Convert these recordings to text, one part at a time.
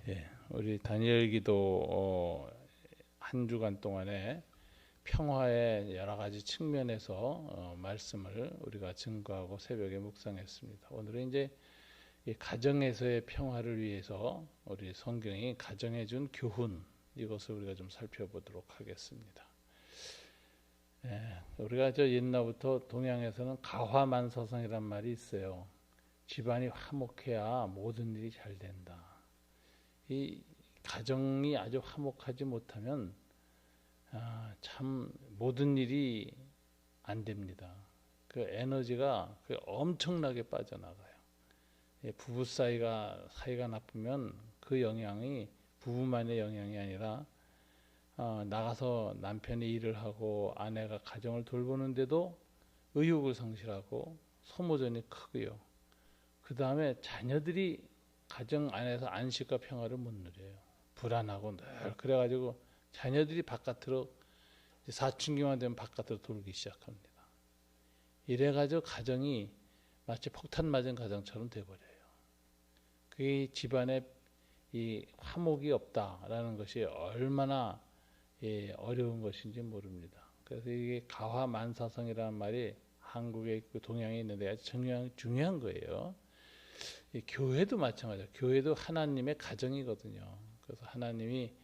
예, 우리 다니엘 기도 한 주간 동안에 평화의 여러 가지 측면에서 말씀을 우리가 증거하고 새벽에 묵상했습니다. 오늘은 이제 이 가정에서의 평화를 위해서 우리 성경이 가정에 준 교훈, 이것을 우리가 좀 살펴보도록 하겠습니다. 예, 우리가 저 옛날부터 동양에서는 가화만사성이란 말이 있어요. 집안이 화목해야 모든 일이 잘 된다. 이 가정이 아주 화목하지 못하면 참 모든 일이 안 됩니다. 그 에너지가 엄청나게 빠져나가요. 부부 사이가 나쁘면 그 영향이 부부만의 영향이 아니라 나가서 남편이 일을 하고 아내가 가정을 돌보는데도 의욕을 상실하고 소모전이 크고요. 그 다음에 자녀들이 가정 안에서 안식과 평화를 못 누려요. 불안하고 늘 그래가지고 자녀들이 바깥으로 사춘기만 되면 바깥으로 돌기 시작합니다. 이래가지고 가정이 마치 폭탄 맞은 가정처럼 돼버려요. 그게 집안에 이 화목이 없다라는 것이 얼마나 어려운 것인지 모릅니다. 그래서 이게 가화만사성이라는 말이 한국에 있고 동양에 있는데 아주 중요한 거예요. 교회도 마찬가지예요. 교회도 하나님의 가정이거든요. 그래서 하나님이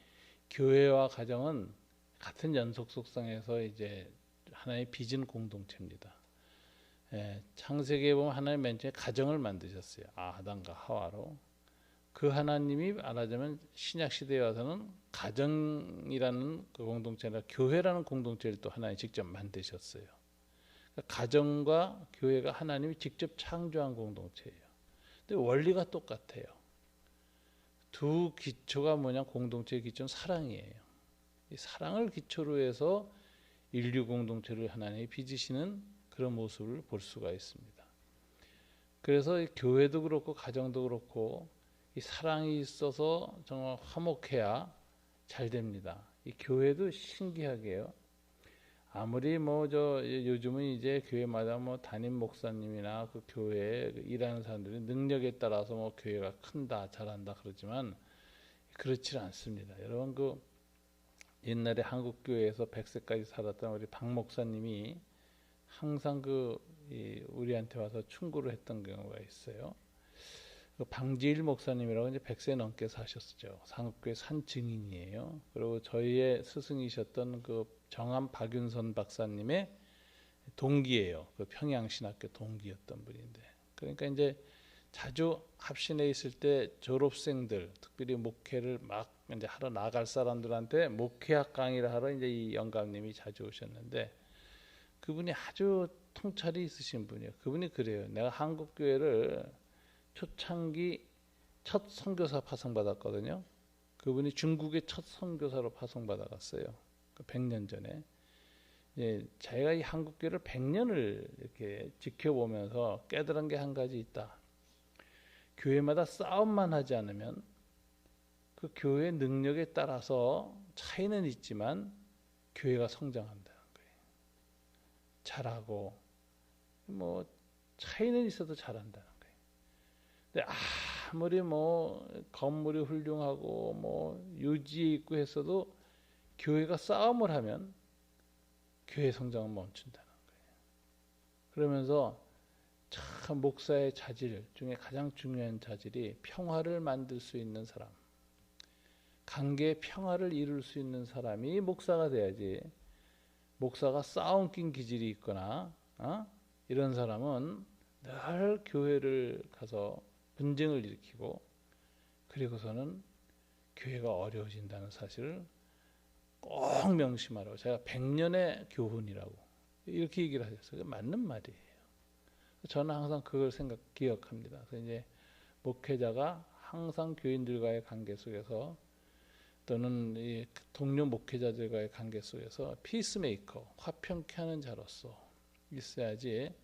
교회와 가정은 같은 연속 속성에서 이제 하나의 빚은 공동체입니다. 창세기에 보면 하나님 맨 처음에 가정을 만드셨어요. 아담과 하와로. 그 하나님이 말하자면 신약 시대에 와서는 가정이라는 그 공동체나 교회라는 공동체를 또 하나님 직접 만드셨어요. 그러니까 가정과 교회가 하나님이 직접 창조한 공동체예요. 근데 원리가 똑같아요. 두 기초가 뭐냐? 공동체의 기초는 사랑이에요. 이 사랑을 기초로 해서 인류 공동체를 하나님이 빚으시는 그런 모습을 볼 수가 있습니다. 그래서 교회도 그렇고 가정도 그렇고 이 사랑이 있어서 정말 화목해야 잘 됩니다. 이 교회도 신기하게요. 아무리 요즘은 이제 교회마다 담임 목사님이나 그 교회에 일하는 사람들이 능력에 따라서 교회가 큰다 잘한다 그러지만 그렇지 않습니다. 여러분 그 옛날에 한국 교회에서 100세까지 살았던 우리 박 목사님이 항상 우리한테 와서 충고를 했던 경우가 있어요. 그 방지일 목사님이라고 이제 100세 넘게 사셨죠. 한국교회 산 증인이에요. 그리고 저희의 스승이셨던 그 정암 박윤선 박사님의 동기예요. 그 평양신학교 동기였던 분인데. 그러니까 이제 자주 합신에 있을 때 졸업생들, 특별히 목회를 막 이제 하러 나갈 사람들한테 목회학 강의를 하러 이제 이 영감님이 자주 오셨는데 그분이 아주 통찰이 있으신 분이에요. 그분이 그래요. 내가 한국 교회를 초창기 첫 선교사 파송받았거든요. 그분이 중국의 첫 선교사로 파송받아갔어요. 100년 전에. 자기가 이 한국교회를 100년을 이렇게 지켜보면서 깨달은 게 한 가지 있다. 교회마다 싸움만 하지 않으면 그 교회의 능력에 따라서 차이는 있지만 교회가 성장한다는 거예요. 잘하고 차이는 있어도 잘한다는 거예요. 근데 아무리 건물이 훌륭하고 유지에 있고 했어도 교회가 싸움을 하면 교회 성장은 멈춘다는 거예요. 그러면서 참 목사의 자질 중에 가장 중요한 자질이 평화를 만들 수 있는 사람, 관계의 평화를 이룰 수 있는 사람이 목사가 돼야지. 목사가 싸움 낀 기질이 있거나 이런 사람은 늘 교회를 가서 분쟁을 일으키고 그리고서는 교회가 어려워진다는 사실을 꼭 명심하라고. 제가 100년의 교훈이라고 이렇게 얘기를 하셨어요. 맞는 말이에요. 저는 항상 그걸 기억합니다. 그래서 이제 목회자가 항상 교인들과의 관계 속에서 또는 이 동료 목회자들과의 관계 속에서 피스메이커, 화평케 하는 자로서 있어야지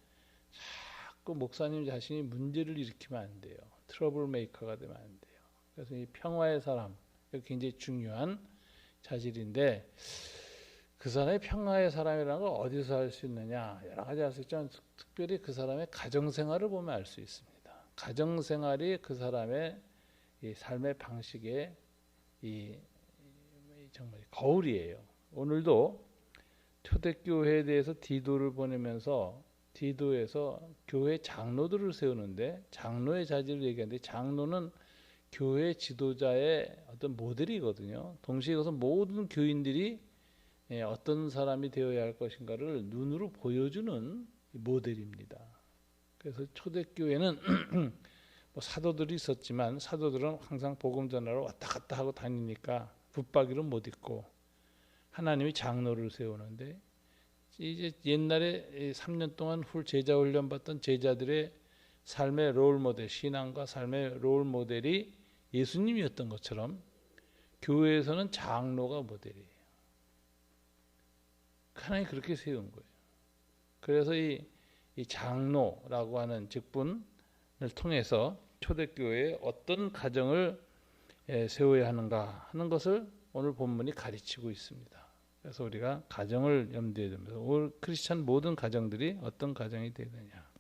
자꾸 목사님 자신이 문제를 일으키면 안 돼요. 트러블 메이커가 되면 안 돼요. 그래서 이 평화의 사람, 이게 굉장히 중요한 자질인데 그 사람이 평화의 사람이라는 걸 어디서 알 수 있느냐? 여러 가지 알 수 있지만 특별히 그 사람의 가정생활을 보면 알 수 있습니다. 가정생활이 그 사람의 이 삶의 방식의 이 정말 거울이에요. 오늘도 초대교회에 대해서 디도를 보내면서 디도에서 교회 장로들을 세우는데 장로의 자질을 얘기하는데 장로는 교회 지도자의 어떤 모델이거든요. 동시에 그것은 모든 교인들이 어떤 사람이 되어야 할 것인가를 눈으로 보여주는 모델입니다. 그래서 초대교회는 뭐 사도들이 있었지만 사도들은 항상 복음 전하러 왔다 갔다 하고 다니니까 붙박이를 못 입고 하나님이 장로를 세우는데 이제 옛날에 3년 동안 제자 훈련 받던 제자들의 삶의 롤 모델, 신앙과 삶의 롤 모델이 예수님이었던 것처럼 교회에서는 장로가 모델이에요. 하나님이 그렇게 세운 거예요. 그래서 이 장로라고 하는 직분을 통해서 초대교회에 어떤 가정을 세워야 하는가 하는 것을 오늘 본문이 가르치고 있습니다. 그래서 우리가 가정을 염두에 두면서 올 크리스찬 모든 가정들이 어떤 가정이 되야 되냐.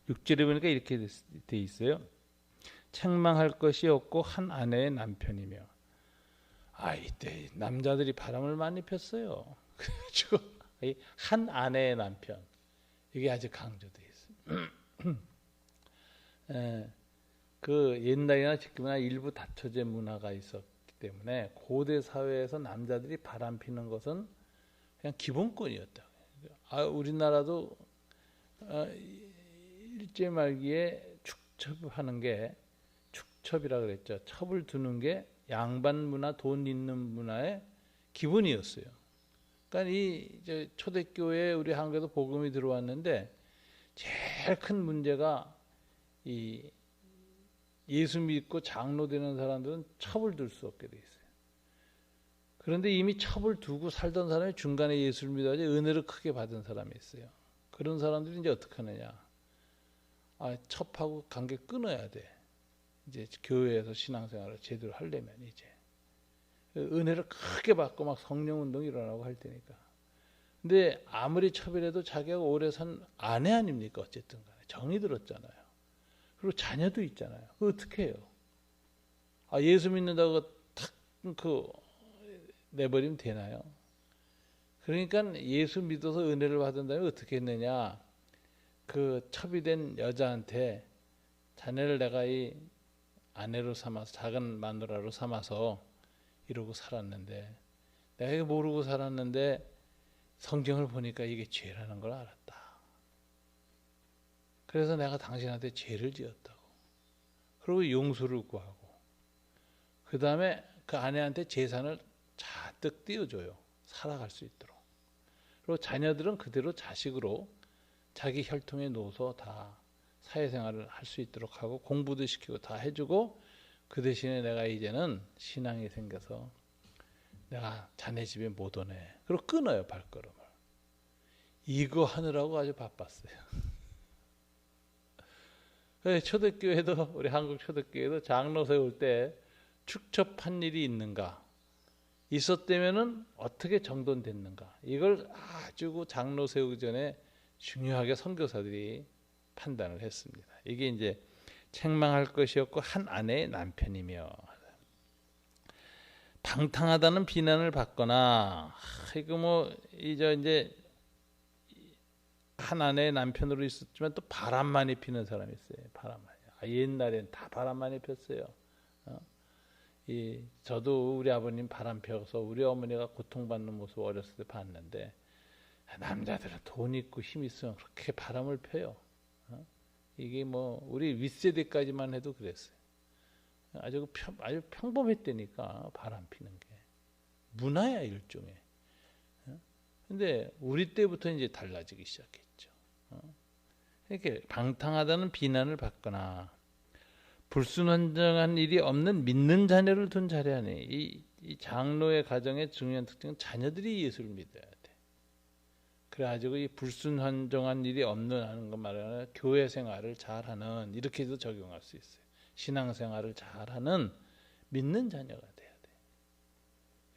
6절에 보니까 이렇게 돼 있어요. 책망할 것이 없고 한 아내의 남편이며. 이때 남자들이 바람을 많이 폈어요. 그래가지고 한 아내의 남편 이게 아주 강조되어 있어요. 그 옛날이나 지금이나 일부 다처제 문화가 있었기 때문에 고대 사회에서 남자들이 바람 피는 것은 그냥 기본권이었다. 우리나라도 일제 말기에 축첩하는 게 축첩이라 그랬죠. 첩을 두는 게 양반 문화, 돈 있는 문화의 기본이었어요. 그러니까 이 초대교회에 우리 한국에도 복음이 들어왔는데 제일 큰 문제가 이 예수 믿고 장로 되는 사람들은 첩을 둘 수 없게 돼 있어요. 그런데 이미 첩을 두고 살던 사람이 중간에 예수를 믿어야지 은혜를 크게 받은 사람이 있어요. 그런 사람들이 이제 어떻게 하느냐? 첩하고 관계 끊어야 돼. 이제 교회에서 신앙생활을 제대로 하려면 이제 은혜를 크게 받고 막 성령 운동이 일어나고 할 테니까. 근데 아무리 첩이라도 자기가 오래 산 아내 아닙니까? 어쨌든 간에 정이 들었잖아요. 그리고 자녀도 있잖아요. 그거 어떻게 해요? 예수 믿는다고 탁 내버리면 되나요? 그러니까 예수 믿어서 은혜를 받은다면 어떻게 했느냐? 그 첩이 된 여자한테 자네를 내가 이 아내로 삼아서 작은 마누라로 삼아서 이러고 살았는데 내가 이거 모르고 살았는데 성경을 보니까 이게 죄라는 걸 알았다. 그래서 내가 당신한테 죄를 지었다고. 그리고 용서를 구하고 그 다음에 그 아내한테 재산을 잔뜩 띄워줘요. 살아갈 수 있도록. 그리고 자녀들은 그대로 자식으로 자기 혈통에 놓아서 다 사회생활을 할 수 있도록 하고 공부도 시키고 다 해주고 그 대신에 내가 이제는 신앙이 생겨서 내가 자네 집에 못 오네. 그리고 끊어요 발걸음을. 이거 하느라고 아주 바빴어요. 초대교회도 우리 한국 초대교회도 장로 세울 때 축첩한 일이 있는가 있었다면은 어떻게 정돈됐는가 이걸 아주 장로 세우기 전에 중요하게 선교사들이 판단을 했습니다. 이게 이제 책망할 것이 없고 한 아내의 남편이며 방탕하다는 비난을 받거나 이거 뭐 이제 한 아내의 남편으로 있었지만 또 바람 많이 피는 사람이 있어요. 바람 많이. 옛날엔 다 바람 많이 폈어요. 저도 우리 아버님 바람 펴서 우리 어머니가 고통받는 모습 어렸을 때 봤는데 남자들은 돈 있고 힘 있으면 그렇게 바람을 펴요. 이게 뭐 우리 윗세대까지만 해도 그랬어요. 아주 평범했다니까 바람 피는 게 문화야 일종의. 근데 우리 때부터 이제 달라지기 시작했죠. 이렇게 방탕하다는 비난을 받거나 불순한정한 일이 없는 믿는 자녀를 둔 자리 안에 이 장로의 가정의 중요한 특징은 자녀들이 예수를 믿어야 돼. 그래가지고 이 불순한정한 일이 없는 하는 것 말하는 교회 생활을 잘하는 이렇게도 적용할 수 있어요. 신앙생활을 잘하는 믿는 자녀가 돼야 돼.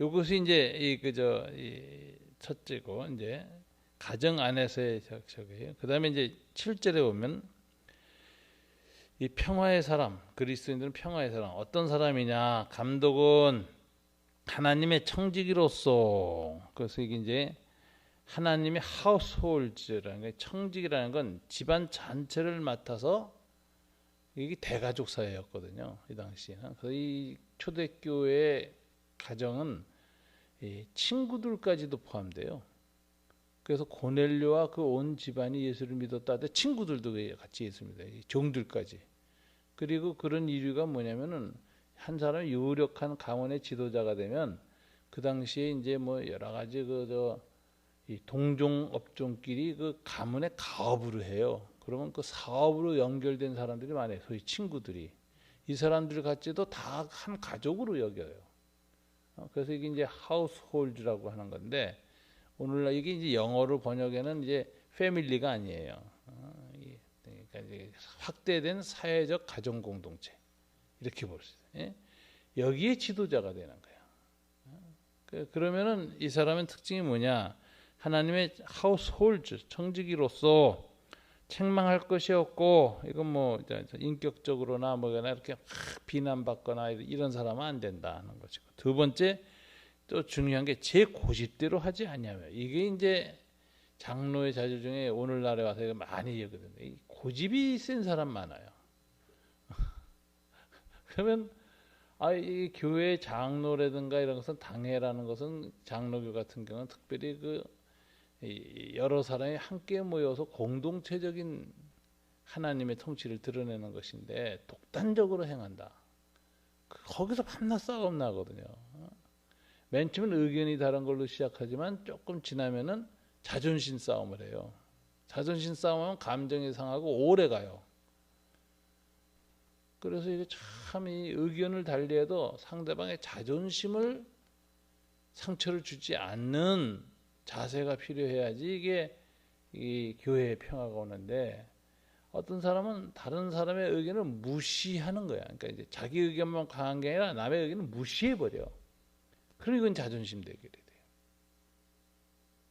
이것이 이제 이 첫째고 이제 가정 안에서의 적이에요. 그다음에 이제 7절에 보면 이 평화의 사람, 그리스도인들은 평화의 사람, 어떤 사람이냐? 감독은 하나님의 청지기로서, 그래서 이게 이제 하나님의 하우스홀즈라는 게, 청지기라는 건 집안 전체를 맡아서, 이게 대가족 사회였거든요, 이 당시에는. 그래서 이 초대교회의 가정은 이 친구들까지도 포함돼요. 그래서 고넬료와 그 온 집안이 예수를 믿었다 할 친구들도 같이 예수를 믿어요. 종들까지. 그리고 그런 이유가 뭐냐면은, 한 사람이 유력한 가문의 지도자가 되면 그 당시에 이제 뭐 여러 가지 이 동종 업종끼리 그 가문의 가업으로 해요. 그러면 그 사업으로 연결된 사람들이 많아요. 소위 친구들이. 이 사람들 같이도 다 한 가족으로 여겨요. 그래서 이게 이제 하우스홀드라고 하는 건데, 오늘날 이게 이제 영어로 번역에는 이제 패밀리가 아니에요. 그러니까 이제 확대된 사회적 가정 공동체, 이렇게 볼 수 있어요. 예? 여기에 지도자가 되는 거예요. 그러면은 이 사람의 특징이 뭐냐? 하나님의 하우스홀드, 청지기로서 책망할 것이 없고, 이건 뭐 인격적으로나 뭐거나 이렇게 비난받거나 이런 사람은 안 된다는 것이고, 두 번째 또 중요한 게 제 고집대로 하지 아니하며, 이게 이제 장로의 자질 중에 오늘날에 와서 많이 얘기거든요. 고집이 센 사람 많아요. 그러면 이 교회 장로라든가 이런 것은, 당회라는 것은, 장로교 같은 경우는 특별히 여러 사람이 함께 모여서 공동체적인 하나님의 통치를 드러내는 것인데, 독단적으로 행한다. 거기서 밤낮 싸움 나거든요. 맨 처음엔 의견이 다른 걸로 시작하지만 조금 지나면은 자존심 싸움을 해요. 자존심 싸움은 감정이 상하고 오래 가요. 그래서 이게 참, 이 의견을 달리해도 상대방의 자존심을, 상처를 주지 않는 자세가 필요해야지 이게 이 교회의 평화가 오는데, 어떤 사람은 다른 사람의 의견을 무시하는 거야. 그러니까 이제 자기 의견만 강한 게 아니라 남의 의견을 무시해 버려. 그럼 이건 자존심 대결이 돼요.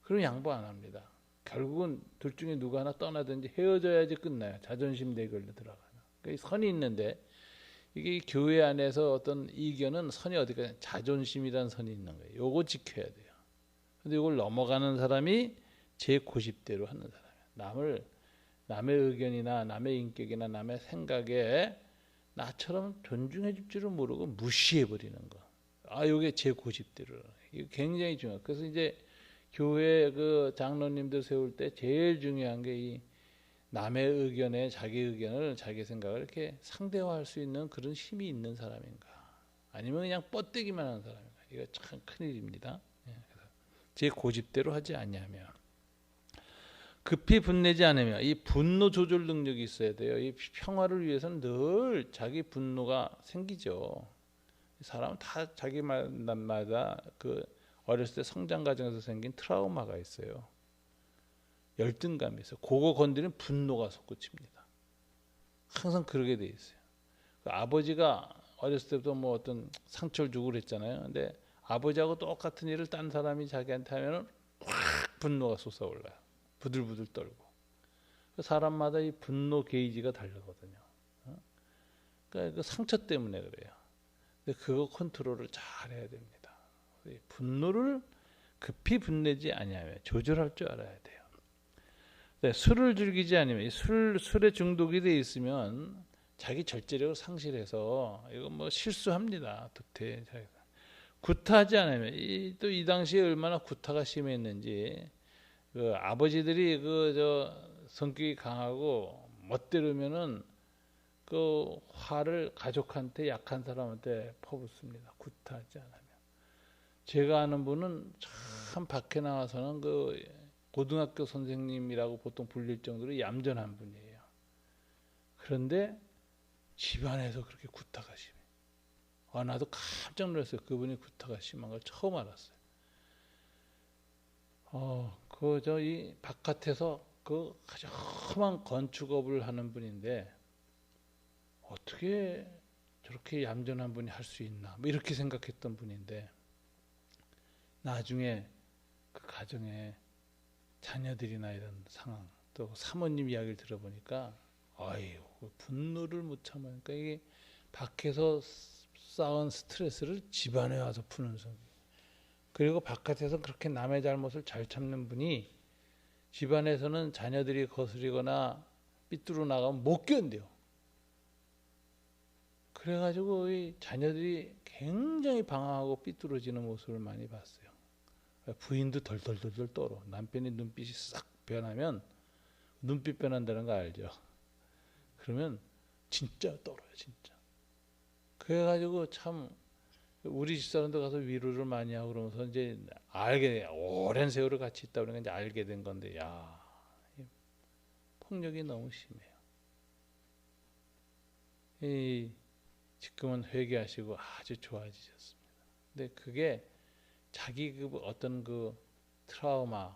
그럼 양보 안 합니다. 결국은 둘 중에 누가 하나 떠나든지 헤어져야지 끝나요. 자존심 대결로 들어가는. 그러니까 선이 있는데, 이게 교회 안에서 어떤 이견은 선이 어디가, 자존심이라는 선이 있는 거예요. 요거 지켜야 돼요. 근데 이걸 넘어가는 사람이 제 고집대로 하는 사람이에요. 남의 의견이나 남의 인격이나 남의 생각에 나처럼 존중해 줄 줄을 모르고 무시해 버리는 거. 요게 제 고집대로. 이거 굉장히 중요해요. 그래서 이제 교회 그 장로님들 세울 때 제일 중요한 게, 이 남의 의견에 자기 의견을, 자기 생각을 이렇게 상대화할 수 있는 그런 힘이 있는 사람인가, 아니면 그냥 뻗대기만 하는 사람인가. 이거 참 큰일입니다. 제 고집대로 하지 않냐면, 급히 분내지 않으며, 이 분노 조절 능력이 있어야 돼요. 이 평화를 위해서는 늘 자기 분노가 생기죠. 사람은 다 자기마다 그 어렸을 때 성장 과정에서 생긴 트라우마가 있어요. 열등감이 있어요. 그거 건드리면 분노가 솟구칩니다. 항상 그러게 돼 있어요. 그 아버지가 어렸을 때부터 뭐 어떤 상처를 주고 그랬잖아요. 근데 아버지하고 똑같은 일을 딴 사람이 자기한테 하면은 확 분노가 솟아올라요. 부들부들 떨고. 사람마다 이 분노 게이지가 다르거든요. 그러니까 그 상처 때문에 그래요. 근데 그거 컨트롤을 잘 해야 됩니다. 분노를 급히 분내지 아니하며 조절할 줄 알아야 돼요. 네, 술을 즐기지 않으면, 술에 중독이 돼 있으면 자기 절제력을 상실해서 이거 뭐 실수합니다. 구타하지 않으면, 또 이 당시에 얼마나 구타가 심했는지, 그 아버지들이 성격이 강하고 멋대로면은 그 화를 가족한테, 약한 사람한테 퍼붓습니다. 구타하지 않으면. 제가 아는 분은 참 밖에 나와서는 그 고등학교 선생님이라고 보통 불릴 정도로 얌전한 분이에요. 그런데 집안에서 그렇게 구타가 심해요. 나도 깜짝 놀랐어요. 그분이 구타가 심한 걸 처음 알았어요. 이 바깥에서 그 아주 험한 건축업을 하는 분인데, 어떻게 저렇게 얌전한 분이 할 수 있나, 뭐 이렇게 생각했던 분인데, 나중에 그 가정에 자녀들이나 이런 상황, 또 사모님 이야기를 들어보니까 아유, 분노를 못 참으니까 이게 밖에서 쌓은 스트레스를 집안에 와서 푸는 성격. 그리고 바깥에서 그렇게 남의 잘못을 잘 참는 분이 집안에서는 자녀들이 거스리거나 삐뚤어 나가면 못 견뎌요. 그래가지고 이 자녀들이 굉장히 방황하고 삐뚤어지는 모습을 많이 봤어요. 부인도 덜덜덜덜 떨어. 남편의 눈빛이 싹 변하면, 눈빛 변한다는 거 알죠? 그러면 진짜 떨어요, 진짜. 그래가지고 참 우리 집사람도 가서 위로를 많이 하고 그러면서 이제 오랜 세월을 같이 있다 보니까 이제 알게 된 건데, 야, 폭력이 너무 심해요. 지금은 회개하시고 아주 좋아지셨습니다. 근데 그게 자기 그 어떤 그 트라우마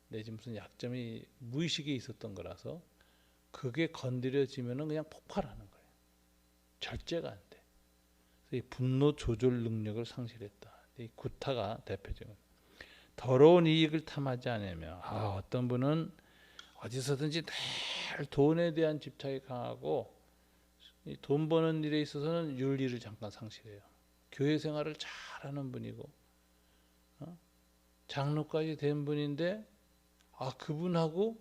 내지 무슨 약점이 무의식에 있었던 거라서 그게 건드려지면은 그냥 폭발하는 거예요. 절제가 안 돼. 그래서 이 분노 조절 능력을 상실했다. 이 구타가 대표적인. 더러운 이익을 탐하지 않으며, 어떤 분은 어디서든지 늘 돈에 대한 집착이 강하고 돈 버는 일에 있어서는 윤리를 잠깐 상실해요. 교회 생활을 잘하는 분이고 장로까지 된 분인데 그분하고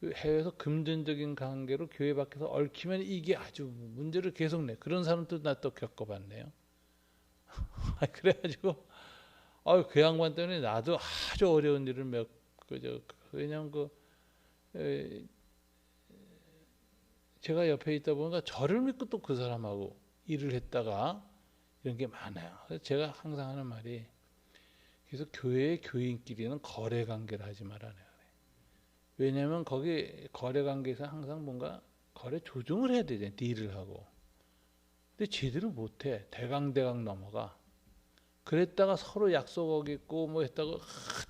해외에서 금전적인 관계로 교회 밖에서 얽히면 이게 아주 문제를 계속 내. 그런 사람도 나 또 겪어봤네요. 그래가지고 그 양반 때문에 나도 아주 어려운 일을 그냥 제가 옆에 있다 보니까 저를 믿고 또 그 사람하고 일을 했다가 이런 게 많아요. 그래서 제가 항상 하는 말이, 그래서 교회의 교인끼리는 거래 관계를 하지 말아요. 왜냐하면 거기 거래 관계에서 항상 뭔가 거래 조정을 해야 되잖아요. 딜을 하고. 근데 제대로 못해. 대강 넘어가. 그랬다가 서로 약속 어겼고 뭐 했다가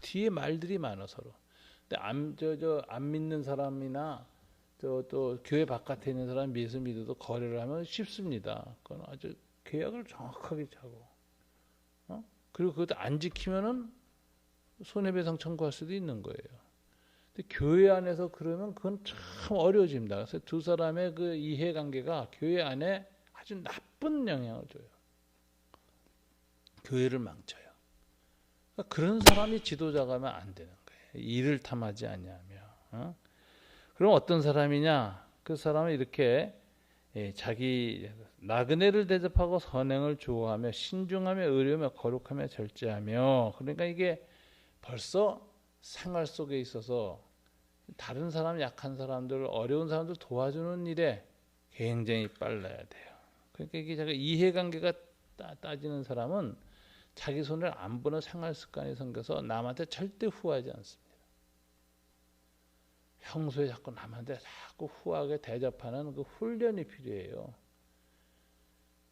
뒤에 말들이 많아 서로. 근데 안 믿는 사람이나 또 교회 바깥에 있는 사람 믿어도 거래를 하면 쉽습니다. 그건 아주 계약을 정확하게 짜고, 그리고 그것도 안 지키면은 손해배상 청구할 수도 있는 거예요. 근데 교회 안에서 그러면 그건 참 어려워집니다. 그래서 두 사람의 그 이해관계가 교회 안에 아주 나쁜 영향을 줘요. 교회를 망쳐요. 그러니까 그런 사람이 지도자가 하면 안 되는 거예요. 일을 탐하지 않냐며. 그럼 어떤 사람이냐? 그 사람은 이렇게 자기 나그네를 대접하고 선행을 좋아하며 신중하며 의료며 거룩하며 절제하며. 그러니까 이게 벌써 생활 속에 있어서 다른 사람, 약한 사람들, 어려운 사람들 도와주는 일에 굉장히 빨라야 돼요. 그러니까 이게 자기 이해관계가 따지는 사람은 자기 손을 안 보는 생활 습관이 생겨서 남한테 절대 후하지 않습니다. 평소에 자꾸 남한테 자꾸 후하게 대접하는 그 훈련이 필요해요.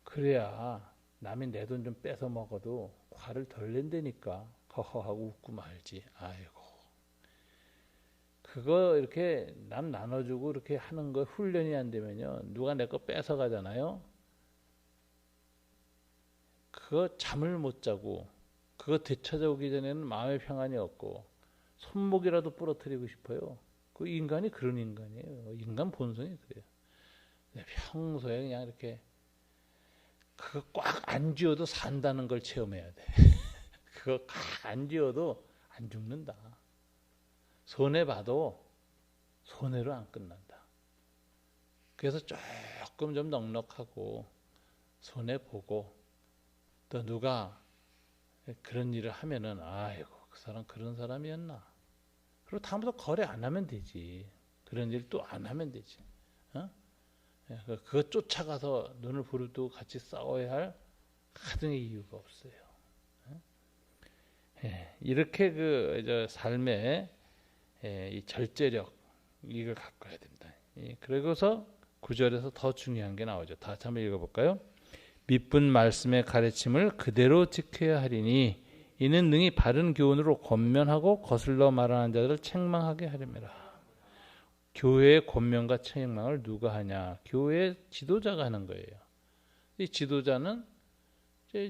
그래야 남이 내 돈 좀 뺏어 먹어도 화를 덜 낸다니까. 허허하고 웃고 말지. 아이고. 그거 이렇게 남 나눠주고 이렇게 하는 거 훈련이 안 되면요. 누가 내 거 뺏어 가잖아요. 그거 잠을 못 자고 그거 되찾아오기 전에는 마음의 평안이 없고 손목이라도 부러뜨리고 싶어요. 그 인간이 그런 인간이에요. 인간 본성이 그래요. 평소에 그냥 이렇게 그거 꽉 안 쥐어도 산다는 걸 체험해야 돼. 그거 꽉 안 쥐어도 안 죽는다. 손해봐도 손해로 안 끝난다. 그래서 조금 좀 넉넉하고 손해보고 또 누가 그런 일을 하면은 아이고 그 사람 그런 사람이었나. 그리고 다음부터 거래 안 하면 되지. 그런 일 또 안 하면 되지. 그거 쫓아가서 눈을 부릅뜨고 같이 싸워야 할 하등의 이유가 없어요. 이렇게 그 삶의 이 절제력 이걸 갖고야 됩니다. 그리고서 9절에서 더 중요한 게 나오죠. 다시 한번 읽어볼까요? 믿은 말씀의 가르침을 그대로 지켜야 하리니 이는 능히 바른 교훈으로 권면하고 거슬러 말하는 자들을 책망하게 하림이라. 교회의 권면과 책망을 누가 하냐? 교회 지도자가 하는 거예요. 이 지도자는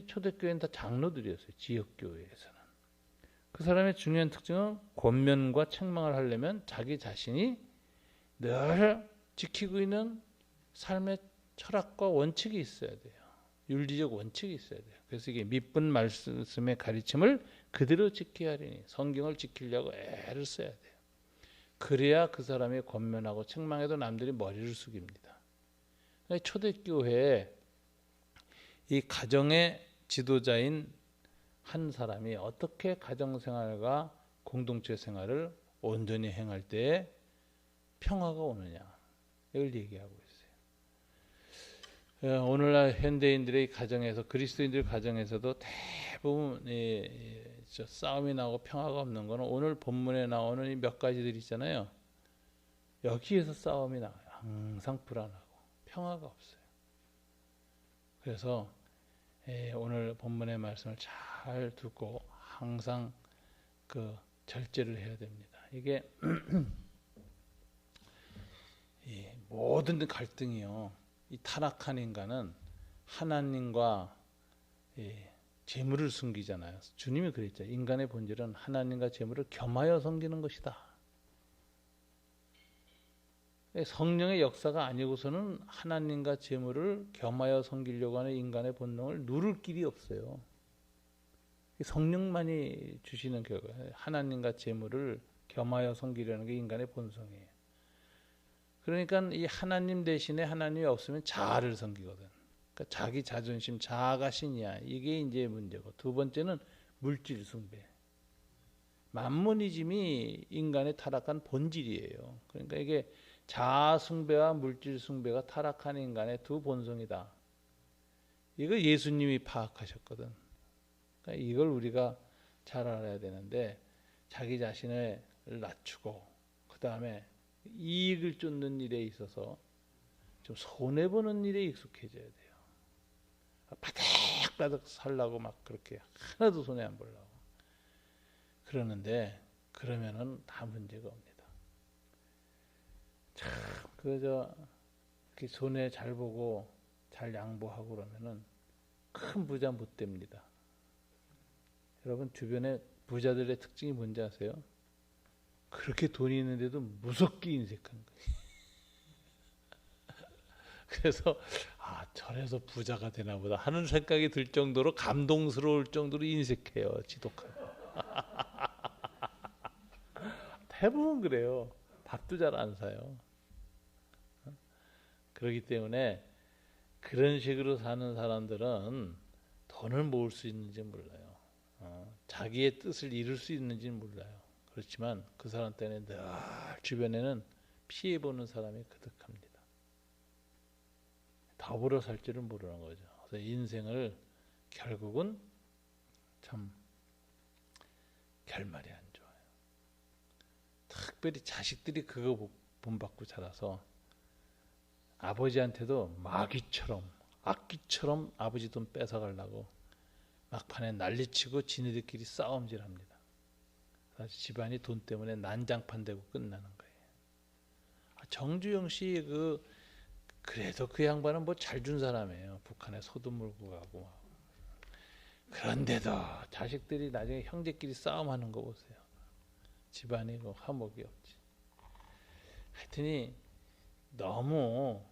초대교회는 다 장로들이었어요. 지역교회에서는. 그 사람의 중요한 특징은 권면과 책망을 하려면 자기 자신이 늘 지키고 있는 삶의 철학과 원칙이 있어야 돼요. 윤리적 원칙이 있어야 돼요. 그래서 이게 믿은 말씀의 가르침을 그대로 지켜야 하리니 성경을 지키려고 애를 써야 돼요. 그래야 그 사람이 권면하고 책망해도 남들이 머리를 숙입니다. 초대교회에 이 가정의 지도자인 한 사람이 어떻게 가정생활과 공동체 생활을 온전히 행할 때에 평화가 오느냐 이걸 얘기하고 있어요. 오늘날 현대인들의 가정에서 그리스도인들 가정에서도 대부분 싸움이 나고 평화가 없는 것은 오늘 본문에 나오는 이 몇 가지들 있잖아요. 여기에서 싸움이 나와요. 항상 불안하고 평화가 없어요. 그래서 오늘 본문의 말씀을 잘 듣고 항상 그 절제를 해야 됩니다. 이게 모든 갈등이요. 이 타락한 인간은 하나님과 재물을 숨기잖아요. 주님이 그랬죠. 인간의 본질은 하나님과 재물을 겸하여 섬기는 것이다. 성령의 역사가 아니고서는 하나님과 재물을 겸하여 섬기려고 하는 인간의 본능을 누를 길이 없어요. 성령만이 주시는 결과예요. 하나님과 재물을 겸하여 섬기려는 게 인간의 본성이에요. 그러니까 이 하나님 대신에 하나님이 없으면 자아를 섬기거든. 그러니까 자기 자존심, 자아가 신이야. 이게 이제 문제고. 두 번째는 물질 숭배. 만모니즘이 인간의 타락한 본질이에요. 그러니까 이게 자아 숭배와 물질 숭배가 타락한 인간의 두 본성이다. 이거 예수님이 파악하셨거든. 그러니까 이걸 우리가 잘 알아야 되는데 자기 자신을 낮추고 그 다음에 이익을 쫓는 일에 있어서 좀 손해보는 일에 익숙해져야 돼요. 바닥바닥 살라고 막 그렇게 하나도 손해 안 보려고 그러는데 그러면은 다 문제가 옵니다. 참 그저 손해 잘 보고 잘 양보하고 그러면은 큰 부자 못 됩니다. 여러분 주변에 부자들의 특징이 뭔지 아세요? 그렇게 돈이 있는데도 무섭게 인색하는 거예요. 그래서 저래서 부자가 되나 보다 하는 생각이 들 정도로 감동스러울 정도로 인색해요. 지독하고. 대부분 그래요. 밥도 잘 안 사요. 그렇기 때문에 그런 식으로 사는 사람들은 돈을 모을 수 있는지 몰라요. 자기의 뜻을 이룰 수 있는지는 몰라요. 그렇지만 그 사람 때문에 늘 주변에는 피해보는 사람이 그득합니다. 더불어 살 줄을 모르는 거죠. 그래서 인생을 결국은 참 결말이 안 좋아요. 특별히 자식들이 그거 본받고 자라서 아버지한테도 마귀처럼 악귀처럼 아버지 돈 뺏어가려고 막판에 난리치고 지네들끼리 싸움질합니다. 사실 집안이 돈 때문에 난장판 되고 끝나는 거예요. 정주영 씨 그래도 그 양반은 뭐 잘 준 사람이에요. 북한에 소도 몰고 가고. 그런데도 자식들이 나중에 형제끼리 싸움하는 거 보세요. 집안이 화목이 없지. 하여튼이 너무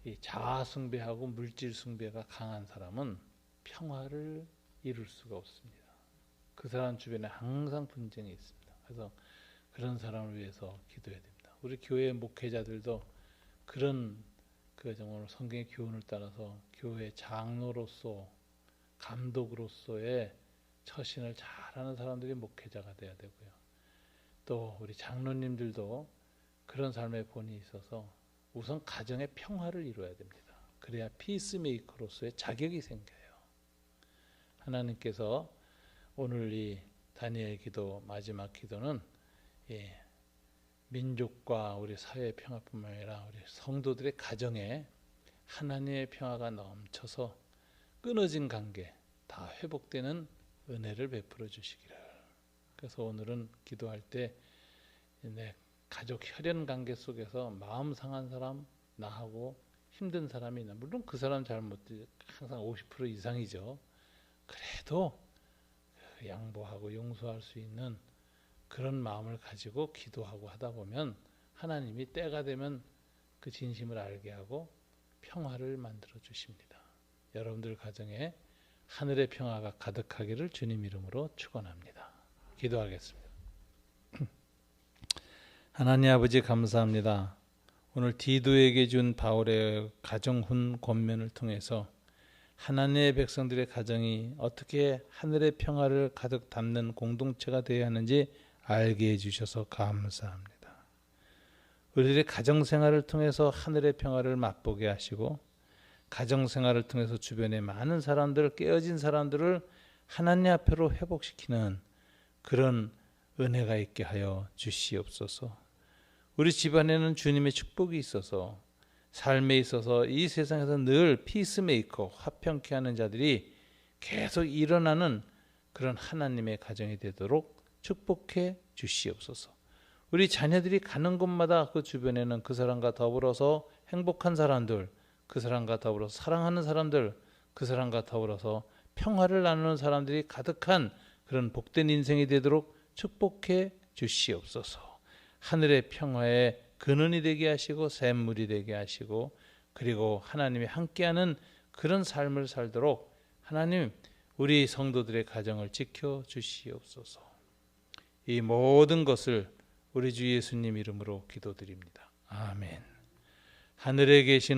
이 자아 숭배하고 물질 숭배가 강한 사람은 평화를 이룰 수가 없습니다. 그 사람 주변에 항상 분쟁이 있습니다. 그래서 그런 사람을 위해서 기도해야 됩니다. 우리 교회 목회자들도 그런 정말 성경의 교훈을 따라서 교회 장로로서 감독으로서의 처신을 잘하는 사람들이 목회자가 돼야 되고요. 또 우리 장로님들도 그런 삶의 본이 있어서 우선 가정의 평화를 이루어야 됩니다. 그래야 피스메이커로서의 자격이 생겨요. 하나님께서 오늘 이 다니엘 기도 마지막 기도는 민족과 우리 사회의 평화뿐만 아니라 우리 성도들의 가정에 하나님의 평화가 넘쳐서 끊어진 관계 다 회복되는 은혜를 베풀어 주시기를. 그래서 오늘은 기도할 때 내 가족 혈연 관계 속에서 마음 상한 사람, 나하고 힘든 사람이 있나. 물론 그 사람 잘못이 항상 50% 이상이죠. 그래도 양보하고 용서할 수 있는 그런 마음을 가지고 기도하고 하다 보면 하나님이 때가 되면 그 진심을 알게 하고 평화를 만들어 주십니다. 여러분들 가정에 하늘의 평화가 가득하기를 주님 이름으로 축원합니다. 기도하겠습니다. 하나님 아버지 감사합니다. 오늘 디도에게 준 바울의 가정훈 권면을 통해서 하나님의 백성들의 가정이 어떻게 하늘의 평화를 가득 담는 공동체가 되어야 하는지 알게 해주셔서 감사합니다. 우리들의 가정생활을 통해서 하늘의 평화를 맛보게 하시고 가정생활을 통해서 주변에 많은 사람들, 깨어진 사람들을 하나님 앞으로 회복시키는 그런 은혜가 있게 하여 주시옵소서. 우리 집안에는 주님의 축복이 있어서 삶에 있어서 이 세상에서 늘 피스메이커, 화평케 하는 자들이 계속 일어나는 그런 하나님의 가정이 되도록 축복해 주시옵소서. 우리 자녀들이 가는 곳마다 그 주변에는 그 사람과 더불어서 행복한 사람들, 그 사람과 더불어서 사랑하는 사람들, 그 사람과 더불어서 평화를 나누는 사람들이 가득한 그런 복된 인생이 되도록 축복해 주시옵소서. 하늘의 평화의 근원이 되게 하시고 샘물이 되게 하시고 그리고 하나님이 함께하는 그런 삶을 살도록 하나님 우리 성도들의 가정을 지켜 주시옵소서. 이 모든 것을 우리 주 예수님 이름으로 기도드립니다. 아멘. 하늘에 계신